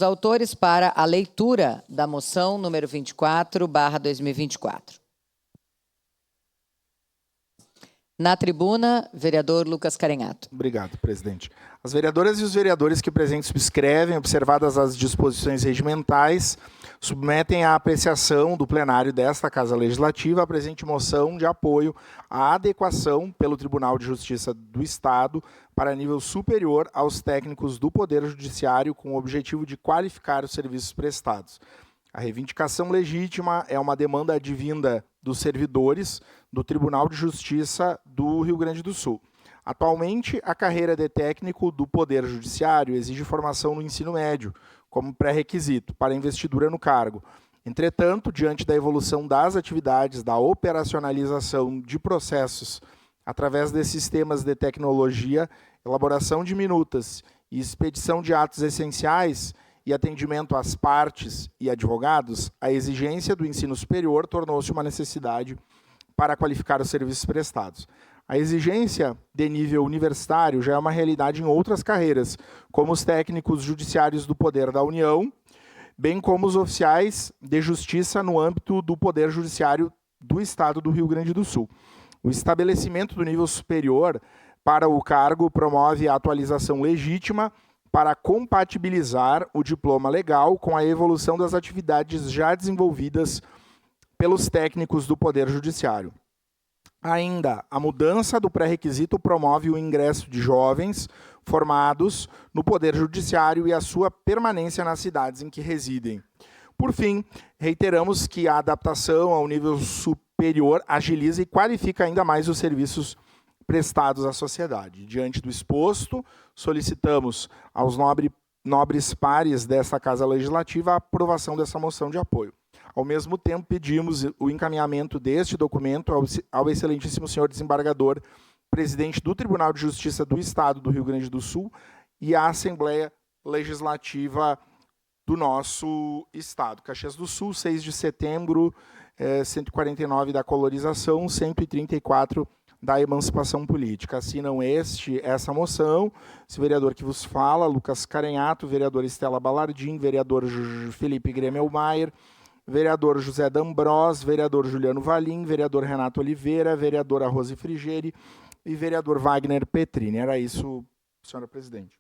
Os autores para a leitura da moção número 24/2024. Na tribuna, vereador Lucas Carenhato. Obrigado, presidente. As vereadoras e os vereadores que presentes subscrevem, observadas as disposições regimentais, submetem à apreciação do plenário desta Casa Legislativa a presente moção de apoio à adequação pelo Tribunal de Justiça do Estado para nível superior aos técnicos do Poder Judiciário com o objetivo de qualificar os serviços prestados. A reivindicação legítima é uma demanda advinda dos servidores do Tribunal de Justiça do Rio Grande do Sul. Atualmente, a carreira de técnico do Poder Judiciário exige formação no ensino médio, como pré-requisito para investidura no cargo. Entretanto, diante da evolução das atividades, da operacionalização de processos através de sistemas de tecnologia, elaboração de minutas e expedição de atos essenciais e atendimento às partes e advogados, a exigência do ensino superior tornou-se uma necessidade para qualificar os serviços prestados. A exigência de nível universitário já é uma realidade em outras carreiras, como os técnicos judiciários do Poder da União, bem como os oficiais de justiça no âmbito do Poder Judiciário do Estado do Rio Grande do Sul. O estabelecimento do nível superior para o cargo promove a atualização legítima para compatibilizar o diploma legal com a evolução das atividades já desenvolvidas pelos técnicos do Poder Judiciário. Ainda, a mudança do pré-requisito promove o ingresso de jovens formados no Poder Judiciário e a sua permanência nas cidades em que residem. Por fim, reiteramos que a adaptação ao nível superior agiliza e qualifica ainda mais os serviços prestados à sociedade. Diante do exposto, solicitamos aos nobres pares desta Casa Legislativa a aprovação dessa moção de apoio. Ao mesmo tempo, pedimos o encaminhamento deste documento ao excelentíssimo senhor desembargador, presidente do Tribunal de Justiça do Estado do Rio Grande do Sul e à Assembleia Legislativa do nosso Estado. Caxias do Sul, 6 de setembro, 149 da colonização, 134 da emancipação política. Assinam essa moção, esse vereador que vos fala, Lucas Carenhato, vereador Estela Balardim, vereador Felipe Gremelmaier, vereador José D'Ambrós, vereador Juliano Valim, vereador Renato Oliveira, vereadora Rose Frigeri e vereador Wagner Petrini. Era isso, senhora presidente.